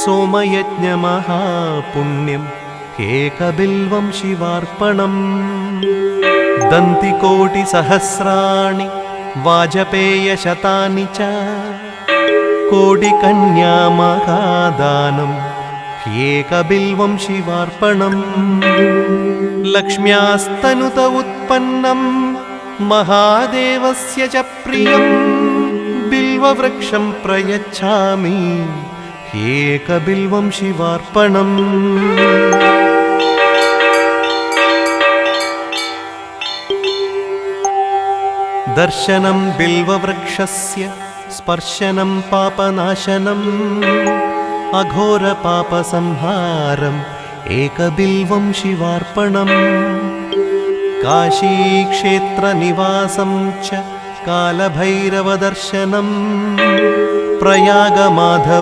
सोमयज्ञमहापुण्यम् एकबिल्वं शिवार्पणम् दन्तिकोटिसहस्राणि वाजपेयशतानि च कोटिकन्यामहादानम् एकबिल्वं शिवार्पणम् लक्ष्म्यास्तनुत उत्पन्नं महादेवस्य च प्रियं बिल्ववृक्षं प्रयच्छामि एकबिल्वं शिवार्पणम् दर्शनं बिल्ववृक्षस्य स्पर्शनं पापनाशनम् अघोरपापसंहारम् एकबिल्वं शिवार्पणम् काशीक्षेत्रनिवासं च कालभैरवदर्शनम् प्रयागमाधव